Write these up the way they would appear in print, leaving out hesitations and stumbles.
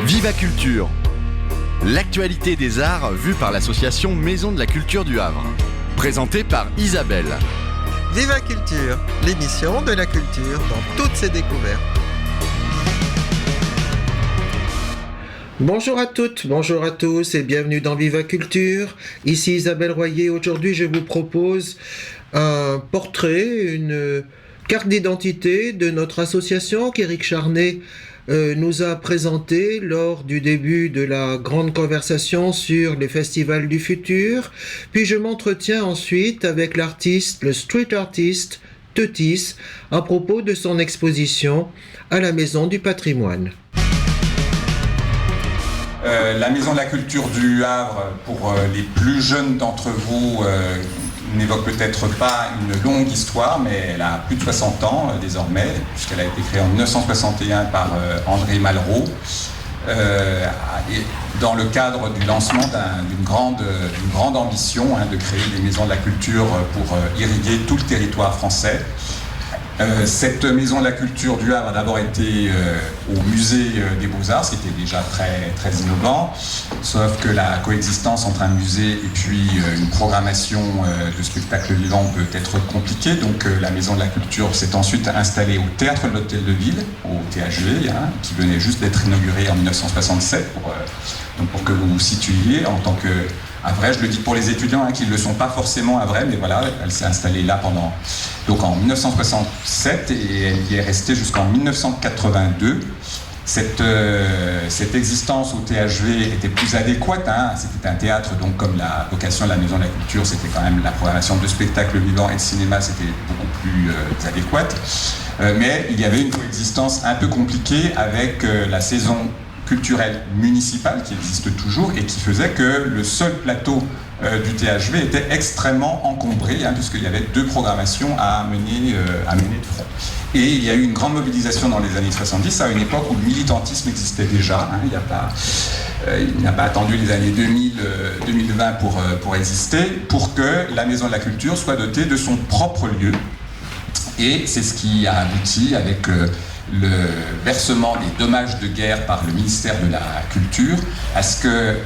Viva Culture, l'actualité des arts vue par l'association Maison de la Culture du Havre. Présentée par Isabelle. Viva Culture, l'émission de la culture dans toutes ses découvertes. Bonjour à toutes, bonjour à tous et bienvenue dans Viva Culture. Ici Isabelle Royer. Aujourd'hui, je vous propose un portrait, une carte d'identité de notre association qu'Éric Charnet nous a présenté lors du début de la grande conversation sur les festivals du futur. Puis je m'entretiens ensuite avec l'artiste, le street artist Teutis, à propos de son exposition à la Maison du Patrimoine. La Maison de la Culture du Havre, pour les plus jeunes d'entre vous, n'évoque peut-être pas une longue histoire, mais elle a plus de 60 ans désormais, puisqu'elle a été créée en 1961 par André Malraux, dans le cadre du lancement d'une grande ambition de créer des maisons de la culture pour irriguer tout le territoire français. Cette Maison de la Culture du Havre a d'abord été au musée des Beaux-Arts, ce qui était déjà très, très innovant, sauf que la coexistence entre un musée et puis une programmation de spectacle vivant peut être compliquée. Donc la Maison de la Culture s'est ensuite installée au Théâtre de l'Hôtel de Ville, au THV, qui venait juste d'être inauguré en 1967, pour que vous vous situiez en tant que Havrais. Je le dis pour les étudiants qui ne le sont pas forcément Havrais, mais voilà, elle s'est installée là donc en 1967 et elle y est restée jusqu'en 1982. Cette existence au THV était plus adéquate. C'était un théâtre, donc comme la vocation de la Maison de la Culture, c'était quand même la programmation de spectacles vivants et de cinéma, c'était beaucoup plus adéquate. Mais il y avait une coexistence un peu compliquée avec la saison culturelle municipale qui existe toujours et qui faisait que le seul plateau du THV était extrêmement encombré, puisqu'il y avait deux programmations à mener de front. Et il y a eu une grande mobilisation dans les années 70, à une époque où le militantisme existait déjà. Il n'a pas attendu les années 2020 pour exister, pour que la Maison de la Culture soit dotée de son propre lieu. Et c'est ce qui a abouti avec le versement des dommages de guerre par le ministère de la Culture à ce que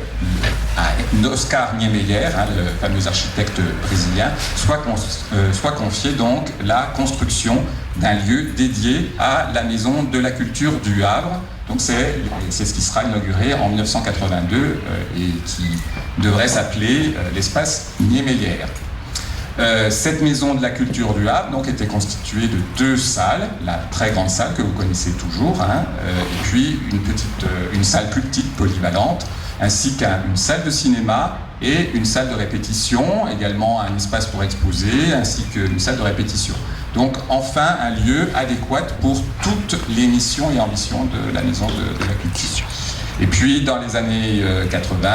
Oscar Niemeyer, le fameux architecte brésilien, soit confié donc la construction d'un lieu dédié à la Maison de la Culture du Havre. Donc c'est ce qui sera inauguré en 1982 et qui devrait s'appeler l'espace Niemeyer. Cette Maison de la Culture du Havre donc, était constituée de deux salles, la très grande salle que vous connaissez toujours, et puis une salle plus petite, polyvalente, ainsi qu'une salle de cinéma et une salle de répétition, également un espace pour exposer, ainsi qu'une salle de répétition. Donc enfin un lieu adéquat pour toutes les missions et ambitions de la Maison de la Culture. Et puis dans les années 80,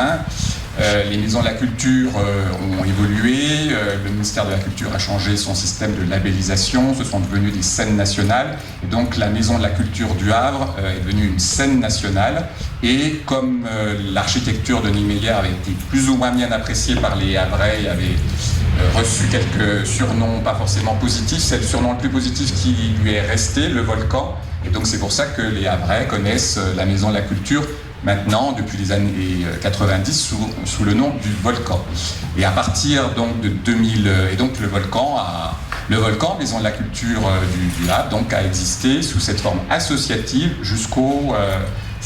les maisons de la culture ont évolué, le ministère de la Culture a changé son système de labellisation, ce sont devenus des scènes nationales, et donc la Maison de la Culture du Havre est devenue une scène nationale, et comme l'architecture de Niemeyer avait été plus ou moins bien appréciée par les Havrais et avait reçu quelques surnoms pas forcément positifs, c'est le surnom le plus positif qui lui est resté, le volcan, et donc c'est pour ça que les Havrais connaissent la Maison de la Culture maintenant, depuis les années 90, sous le nom du Volcan. Et à partir donc de 2000, et donc le Volcan, Maison de la Culture du Havre, donc a existé sous cette forme associative jusqu'aux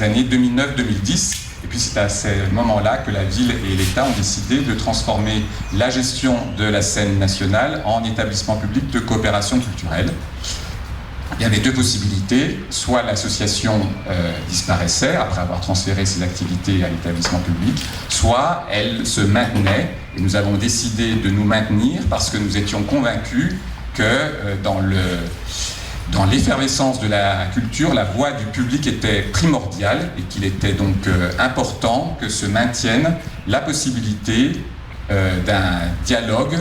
années 2009-2010. Et puis c'est à ce moment-là que la ville et l'État ont décidé de transformer la gestion de la scène nationale en établissement public de coopération culturelle. Il y avait deux possibilités, soit l'association disparaissait après avoir transféré ses activités à l'établissement public, soit elle se maintenait, et nous avons décidé de nous maintenir parce que nous étions convaincus que dans l'effervescence de la culture, la voix du public était primordiale et qu'il était donc important que se maintienne la possibilité d'un dialogue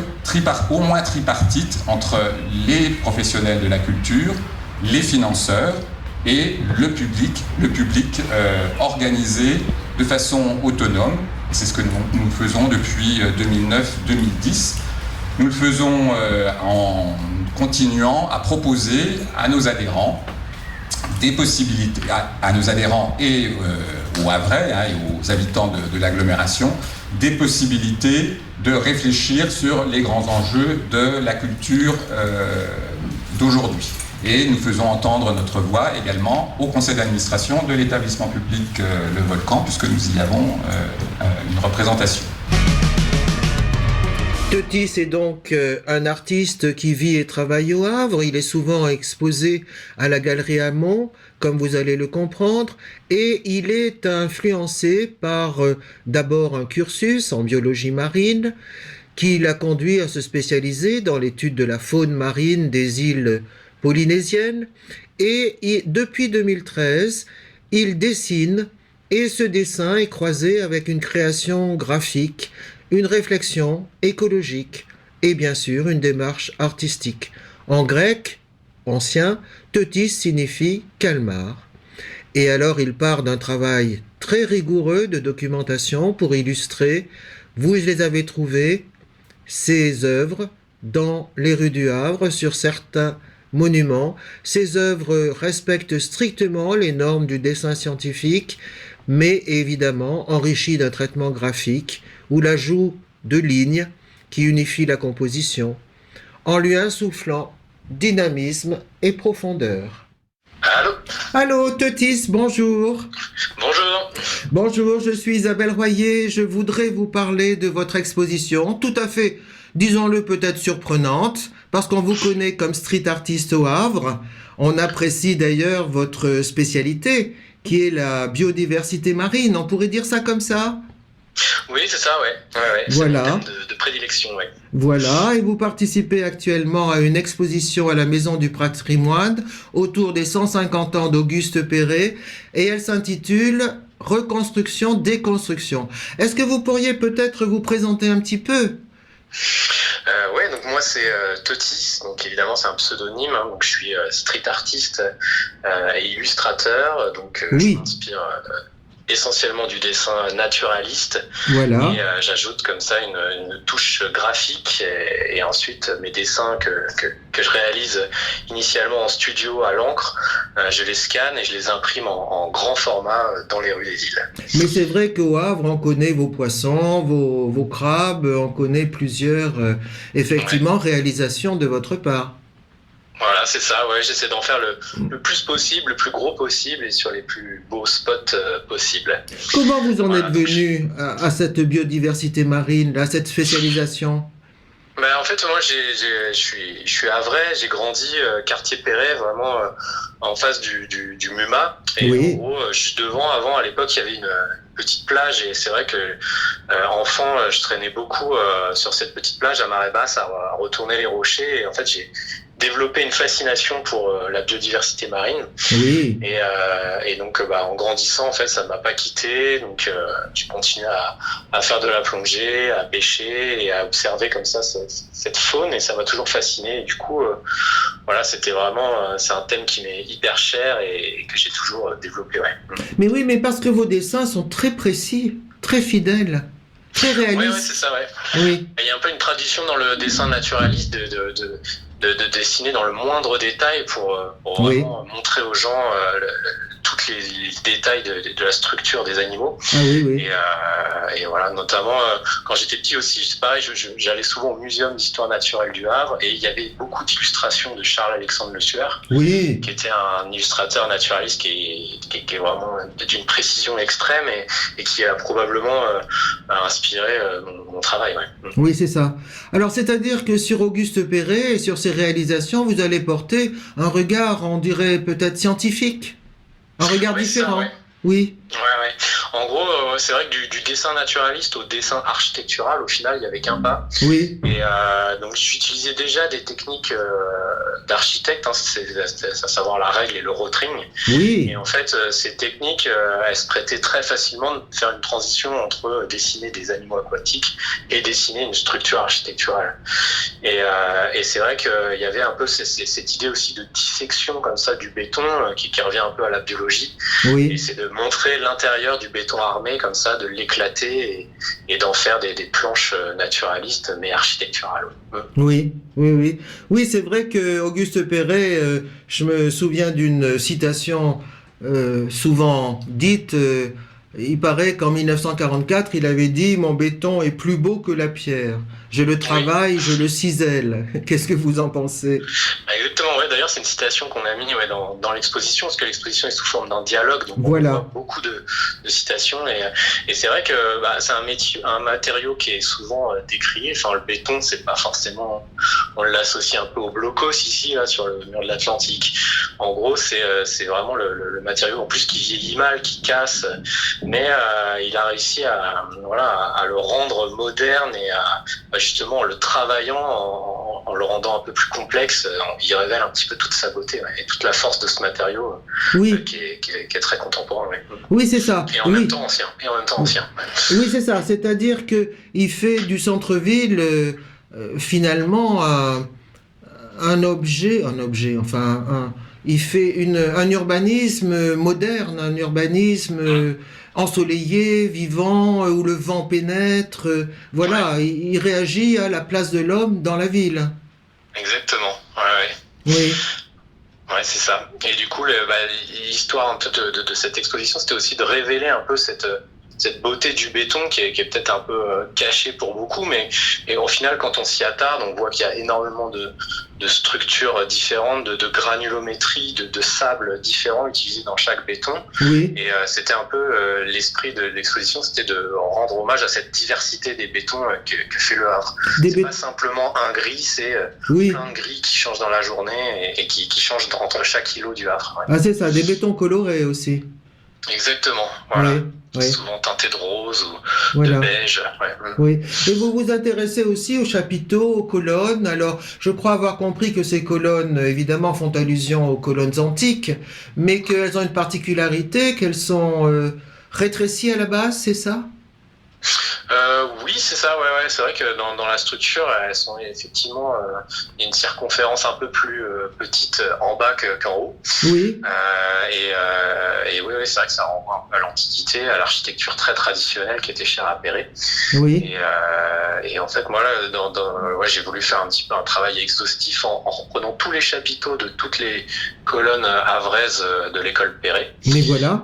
au moins tripartite entre les professionnels de la culture, les financeurs et le public organisé de façon autonome. Et c'est ce que nous faisons depuis 2009-2010. Nous le faisons en continuant à proposer à nos adhérents des possibilités à nos adhérents et aux Havrais et aux habitants de l'agglomération, des possibilités de réfléchir sur les grands enjeux de la culture d'aujourd'hui. Et nous faisons entendre notre voix également au conseil d'administration de l'établissement public Le Volcan, puisque nous y avons une représentation. Teutis est donc un artiste qui vit et travaille au Havre. Il est souvent exposé à la Galerie Hamon, comme vous allez le comprendre, et il est influencé par d'abord un cursus en biologie marine qui l'a conduit à se spécialiser dans l'étude de la faune marine des îles polynésiennes. Et depuis 2013, il dessine, et ce dessin est croisé avec une création graphique, une réflexion écologique et bien sûr une démarche artistique. En grec ancien, Teutis signifie calmar. Et alors il part d'un travail très rigoureux de documentation pour illustrer, vous les avez trouvés, ces œuvres dans les rues du Havre sur certains monuments. Ces œuvres respectent strictement les normes du dessin scientifique, mais évidemment enrichies d'un traitement graphique ou l'ajout de lignes qui unifient la composition, en lui insufflant dynamisme et profondeur. Allô ? Allô, Teutis, bonjour. Bonjour. Bonjour, je suis Isabelle Royer. Je voudrais vous parler de votre exposition, tout à fait, disons-le, peut-être surprenante, parce qu'on vous connaît comme street artiste au Havre. On apprécie d'ailleurs votre spécialité, qui est la biodiversité marine. On pourrait dire ça comme ça ? Oui, c'est ça, ouais. Voilà. C'est mon thème de prédilection, ouais. Voilà, et vous participez actuellement à une exposition à la Maison du Patrimoine autour des 150 ans d'Auguste Perret, et elle s'intitule « Reconstruction, déconstruction ». Est-ce que vous pourriez peut-être vous présenter un petit peu ? Ouais, donc moi c'est Teutis, donc évidemment c'est un pseudonyme, hein, donc je suis street artiste et illustrateur, donc oui. Je m'inspire essentiellement du dessin naturaliste. Voilà. Et j'ajoute comme ça une touche graphique et ensuite mes dessins que je réalise initialement en studio à l'encre, je les scanne et je les imprime en grand format dans les rues des îles. Mais c'est vrai qu'au Havre, on connaît vos poissons, vos crabes, on connaît plusieurs, effectivement, réalisations de votre part. Voilà, c'est ça, ouais, j'essaie d'en faire le plus possible, le plus gros possible et sur les plus beaux spots possibles. Comment vous en êtes venu à cette biodiversité marine, à cette spécialisation ? Ben, en fait, moi, je suis havrais, j'ai grandi quartier Perret, vraiment en face du MUMA. Et oui. En gros, juste devant, avant, à l'époque, il y avait une petite plage et c'est vrai que enfant, je traînais beaucoup sur cette petite plage à marée basse à retourner les rochers et en fait, j'ai développé une fascination pour la biodiversité marine. Oui. Et donc, en grandissant, en fait, ça ne m'a pas quitté. Donc, j'ai continué à faire de la plongée, à pêcher et à observer comme ça cette faune et ça m'a toujours fasciné. Et du coup, voilà, c'était vraiment, c'est un thème qui m'est hyper cher et que j'ai toujours développé, ouais. Mais oui, mais parce que vos dessins sont très précis, très fidèles, très réalistes. Oui, c'est ça, ouais. Oui. Il y a un peu une tradition dans le dessin naturaliste de dessiner dans le moindre détail pour vraiment montrer aux gens tous les détails de la structure des animaux. Ah oui, oui. Et voilà, notamment quand j'étais petit aussi, c'est pareil, j'allais souvent au Muséum d'histoire naturelle du Havre et il y avait beaucoup d'illustrations de Charles-Alexandre Le Sueur, oui. qui était un illustrateur naturaliste qui est vraiment d'une précision extrême et qui a probablement inspiré mon travail. Ouais. Oui, c'est ça. Alors, c'est-à-dire que sur Auguste Perret et sur ses réalisations, vous allez porter un regard, on dirait peut-être scientifique, un regard différent. Ça, ouais. Oui. Ouais. En gros, c'est vrai que du dessin naturaliste au dessin architectural, au final, il n'y avait qu'un pas. Oui. Et donc, j'utilisais déjà des techniques d'architecte, hein, c'est à savoir la règle et le rotring. Oui. Et en fait, ces techniques, elles se prêtaient très facilement de faire une transition entre dessiner des animaux aquatiques et dessiner une structure architecturale. Et c'est vrai qu'il y avait un peu cette idée aussi de dissection comme ça du béton qui revient un peu à la biologie. Oui. Et c'est de montrer l'intérieur du béton armé comme ça, de l'éclater et d'en faire des planches naturalistes mais architecturales. Oui, oui, oui. Oui, c'est vrai que Auguste Perret, je me souviens d'une citation souvent dite. Il paraît qu'en 1944, il avait dit « Mon béton est plus beau que la pierre. Je le travaille, je le cisèle. » Qu'est-ce que vous en pensez? Exactement, ouais. D'ailleurs, c'est une citation qu'on a mis dans l'exposition, parce que l'exposition est sous forme d'un dialogue, donc voilà. On voit beaucoup de citations. Et c'est vrai que c'est un matériau qui est souvent décrié. Enfin, le béton, c'est pas forcément... On l'associe un peu au blocos ici, là, sur le mur de l'Atlantique. En gros, c'est vraiment le matériau, en plus, qui vieillit mal, qui casse... Mais il a réussi à le rendre moderne et justement en le travaillant, en le rendant un peu plus complexe, il révèle un petit peu toute sa beauté et toute la force de ce matériau qui est très contemporain. Ouais. Oui, c'est ça. Et en même temps ancien. Oui, c'est ça. C'est-à-dire qu'il fait du centre-ville finalement un objet, enfin il fait un urbanisme moderne, un urbanisme ensoleillé, vivant, où le vent pénètre. Voilà, il réagit à la place de l'homme dans la ville. Exactement, ouais. Oui. Ouais, c'est ça. Et du coup, l'histoire un peu de cette exposition, c'était aussi de révéler un peu cette beauté du béton qui est peut-être un peu cachée pour beaucoup, mais au final, quand on s'y attarde, on voit qu'il y a énormément de structures différentes, de granulométrie, de sable différents utilisés dans chaque béton. Oui. Et c'était un peu l'esprit de l'exposition, c'était de rendre hommage à cette diversité des bétons que fait le Havre. C'est pas simplement un gris, c'est plein de gris qui changent dans la journée et qui changent entre chaque îlot du Havre. Ouais. Ah, c'est ça, des bétons colorés aussi. Exactement, voilà. Oui. Souvent teinté de rose ou de beige. Ouais. Oui. Et vous vous intéressez aussi aux chapiteaux, aux colonnes. Alors, je crois avoir compris que ces colonnes, évidemment, font allusion aux colonnes antiques, mais qu'elles ont une particularité, qu'elles sont rétrécies à la base, c'est ça? Oui, c'est ça, ouais. C'est vrai que dans la structure, elles sont effectivement il y a une circonférence un peu plus petite en bas qu'en haut. Oui. Et oui, c'est vrai que ça renvoie un peu à l'Antiquité, à l'architecture très traditionnelle qui était chère à Perret. Oui. Et en fait, moi, là, j'ai voulu faire un petit peu un travail exhaustif en reprenant tous les chapiteaux de toutes les colonnes havraises de l'école Perret. Mais voilà.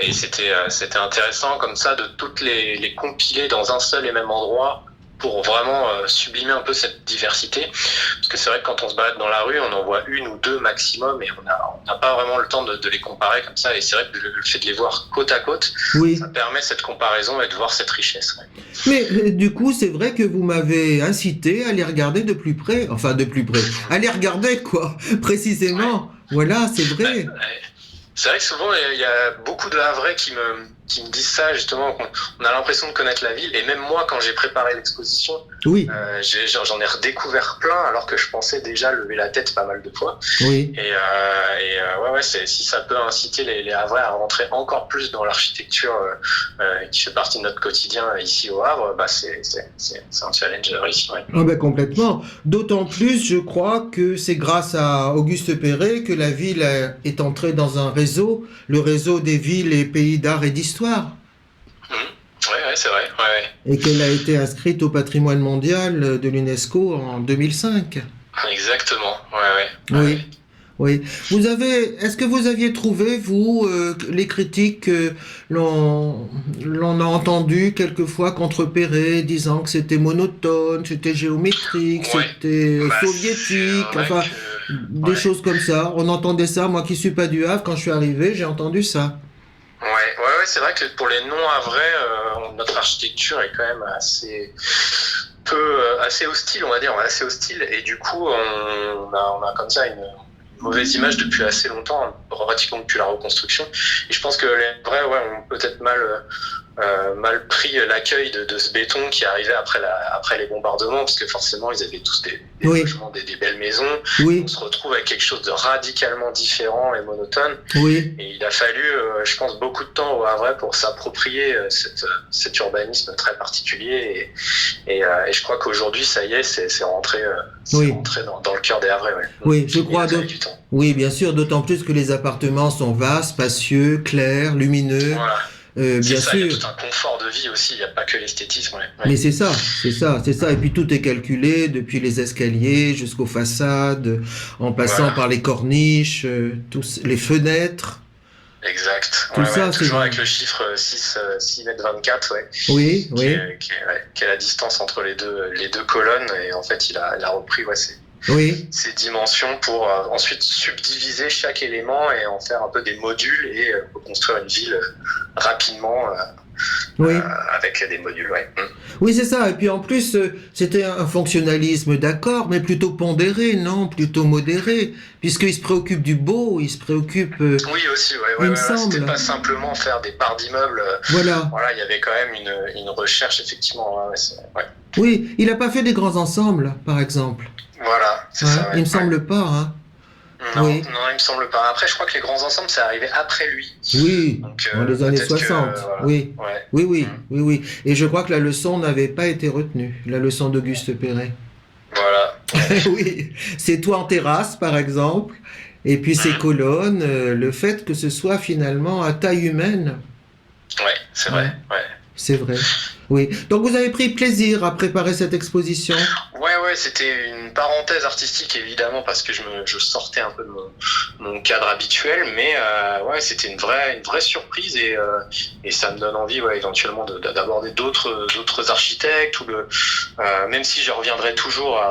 Et c'était intéressant comme ça de toutes les compiler dans un seul et même endroit pour vraiment sublimer un peu cette diversité. Parce que c'est vrai que quand on se balade dans la rue, on en voit une ou deux maximum et on n'a pas vraiment le temps de les comparer comme ça. Et c'est vrai que le fait de les voir côte à côte, ça permet cette comparaison et de voir cette richesse. Ouais. Mais du coup, c'est vrai que vous m'avez incité à les regarder de plus près. Enfin, de plus près. À les regarder, quoi, précisément. Ouais. Voilà, c'est vrai. C'est vrai que souvent, il y a beaucoup de Havrais qui me disent ça, justement, qu'on a l'impression de connaître la ville. Et même moi, quand j'ai préparé l'exposition, j'en ai redécouvert plein, alors que je pensais déjà lever la tête pas mal de fois. Oui. Ouais, si ça peut inciter les Havrais à rentrer encore plus dans l'architecture qui fait partie de notre quotidien ici au Havre, c'est un challenge réussi. Ouais. Ah ben complètement. D'autant plus, je crois que c'est grâce à Auguste Perret que la ville est entrée dans un réseau, le réseau des villes et pays d'art et d'histoire. Ouais, c'est vrai. Ouais. Et qu'elle a été inscrite au patrimoine mondial de l'UNESCO en 2005. Exactement, ouais. Oui. Est-ce que vous aviez trouvé, vous, les critiques l'on a entendu quelquefois contre Perret, disant que c'était monotone, c'était géométrique, c'était soviétique, enfin, des choses comme ça. On entendait ça, moi qui suis pas du Havre, quand je suis arrivé, j'ai entendu ça. Ouais, c'est vrai que pour les non-havrais, notre architecture est quand même assez hostile, on va dire, assez hostile, et du coup, on a comme ça une mauvaise image depuis assez longtemps, pratiquement depuis la reconstruction. Et je pense que les vrais ont peut-être mal mal pris l'accueil de ce béton qui arrivait après les bombardements, parce que forcément ils avaient tous des logements, des belles maisons. Oui. On se retrouve avec quelque chose de radicalement différent et monotone. Oui. Et il a fallu, je pense, beaucoup de temps au Havre pour s'approprier cet urbanisme très particulier. Et je crois qu'aujourd'hui, ça y est, c'est rentré, rentré dans le cœur des Havrais. Ouais. Oui, je crois. Du temps. Oui, bien sûr, d'autant plus que les appartements sont vastes, spacieux, clairs, lumineux. Voilà. Bien sûr. Il y a tout un confort de vie aussi, il n'y a pas que l'esthétisme. Ouais. Mais c'est ça. Et puis tout est calculé, depuis les escaliers jusqu'aux façades, en passant par les corniches, les fenêtres. Exact. Tout ça, toujours avec le chiffre 6 mètres 24, Oui, qui est la distance entre les deux colonnes. Et en fait, il a repris ces dimensions pour ensuite subdiviser chaque élément et en faire un peu des modules et construire une ville rapidement avec des modules. Oui, c'est ça. Et puis en plus, c'était un fonctionnalisme, d'accord, mais plutôt pondéré, non, plutôt modéré, puisqu'il se préoccupe du beau, il se préoccupe. Oui, aussi, il me semble. C'était pas simplement faire des barres d'immeubles. Voilà, il y avait quand même une recherche, effectivement. Oui, il n'a pas fait des grands ensembles, par exemple. Voilà, c'est ça. Il me semble pas, hein. Non, il me semble pas. Après, je crois que les grands ensembles, c'est arrivé après lui. Oui, dans les années 60. Oui. Et je crois que la leçon n'avait pas été retenue, la leçon d'Auguste Perret. Voilà. Oui, ces toits en terrasse, par exemple, et puis ces colonnes, le fait que ce soit finalement à taille humaine. Ouais, c'est vrai. C'est vrai. Oui. Donc vous avez pris plaisir à préparer cette exposition? Ouais, c'était une parenthèse artistique évidemment parce que je sortais un peu de mon cadre habituel, mais c'était une vraie surprise et ça me donne envie éventuellement d'aborder d'autres architectes ou même si je reviendrai toujours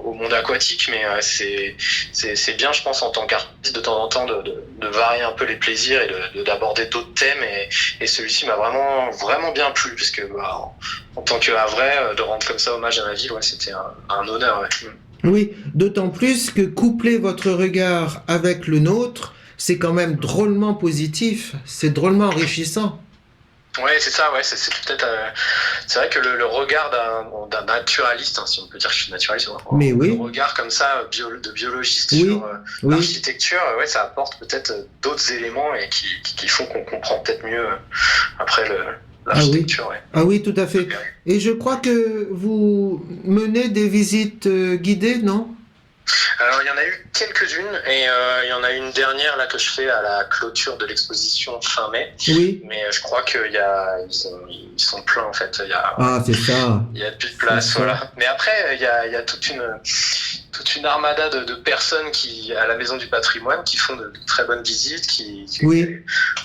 au monde aquatique, mais c'est bien, je pense, en tant qu'artiste de temps en temps de varier un peu les plaisirs et d'aborder d'autres thèmes et celui-ci m'a vraiment bien plu parce que en tant que Havrais, de rendre comme ça hommage à ma ville, c'était un honneur. Oui, d'autant plus que coupler votre regard avec le nôtre, c'est quand même drôlement positif, c'est drôlement enrichissant. Ouais, c'est ça, c'est peut-être. C'est vrai que le regard d'un naturaliste, si on peut dire que je suis naturaliste, mais oui. Le regard comme ça de biologiste sur l'architecture, ça apporte peut-être d'autres éléments et qui font qu'on comprend peut-être mieux après l'architecture. Ah oui, tout à fait. Et je crois que vous menez des visites guidées, non? Alors, il y en a eu quelques-unes et il y en a une dernière là que je fais à la clôture de l'exposition fin mai. Oui. Mais je crois qu'ils sont pleins en fait. C'est ça. Il y a plus de place, voilà. Mais après, il y a toute une armada de personnes à la Maison du Patrimoine qui font de très bonnes visites,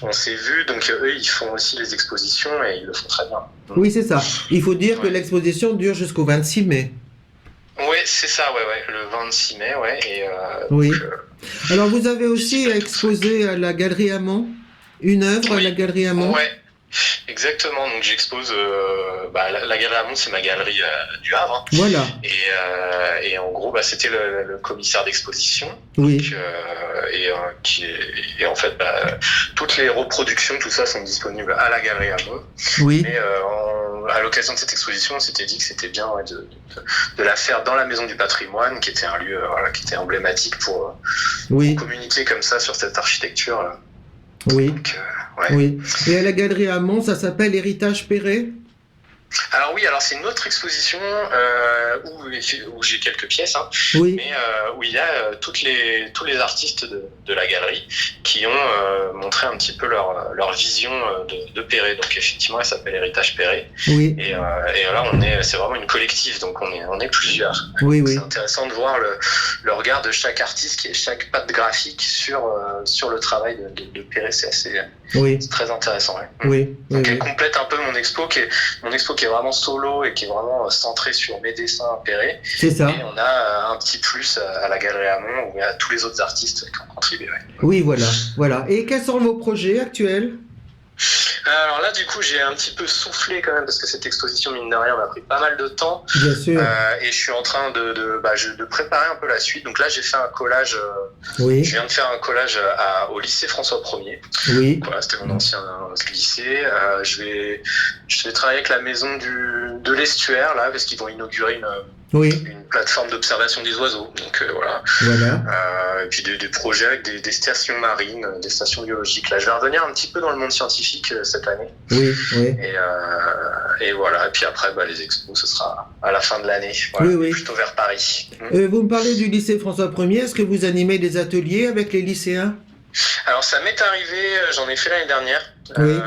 on s'est vu, donc eux ils font aussi les expositions et ils le font très bien. Oui, c'est ça. Il faut dire que l'exposition dure jusqu'au 26 mai. Oui, c'est ça, le 26 mai, oui. Alors vous avez aussi exposé à la Galerie Hamon, une œuvre à la Galerie Hamon. Oui, exactement. Donc j'expose, la Galerie Hamon, c'est ma galerie du Havre. Voilà. Et en gros, c'était le commissaire d'exposition. Oui. Donc, et en fait, toutes les reproductions, tout ça sont disponibles à la Galerie Hamon. Oui. Et à l'occasion de cette exposition, on s'était dit que c'était bien de la faire dans la Maison du Patrimoine, qui était un lieu qui était emblématique pour communiquer comme ça sur cette architecture. Oui. Donc, oui. Et à la Galerie Hamon, ça s'appelle Héritage Perret? Alors oui, c'est une autre exposition où j'ai quelques pièces, mais où il y a tous les artistes de la galerie qui ont montré un petit peu leur vision de Perret. Donc effectivement, elle s'appelle Héritage Perret. Oui. Et là, c'est vraiment une collective, donc on est plusieurs. Oui. C'est intéressant de voir le regard de chaque artiste et chaque patte graphique sur le travail de Perret. C'est très intéressant. Oui. Donc elle complète un peu mon expo qui est vraiment solo et qui est vraiment centré sur mes dessins à Perret. C'est ça. Et on a un petit plus à la Galerie Hamon où il y a tous les autres artistes qui ont contribué. Oui, voilà. Et quels sont vos projets actuels? Alors là, du coup, j'ai un petit peu soufflé quand même parce que cette exposition, mine de rien, m'a pris pas mal de temps. Bien sûr. Et je suis en train de préparer un peu la suite. Donc là, j'ai fait un collage. Oui, Je viens de faire un collage au lycée François 1er. oui, Voilà, c'était mon ancien lycée. Je vais travailler avec la maison de l'estuaire là parce qu'ils vont inaugurer oui, une plateforme d'observation des oiseaux. Donc voilà. voilà. Et puis des projets avec des stations marines, des stations biologiques. Là, je vais revenir un petit peu dans le monde scientifique cette année. Oui, oui. Et voilà. Et puis après, les expos, ce sera à la fin de l'année. Voilà, Oui, oui. plutôt vers Paris. Vous me parlez du lycée François 1er. Est-ce que vous animez des ateliers avec les lycéens? Alors ça m'est arrivé, j'en ai fait l'année dernière. Oui.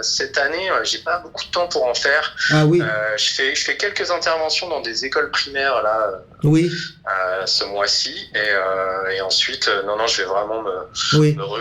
Cette année, j'ai pas beaucoup de temps pour en faire. Ah oui, Je fais quelques interventions dans des écoles primaires là oui, ce mois-ci et ensuite non je vais vraiment oui. me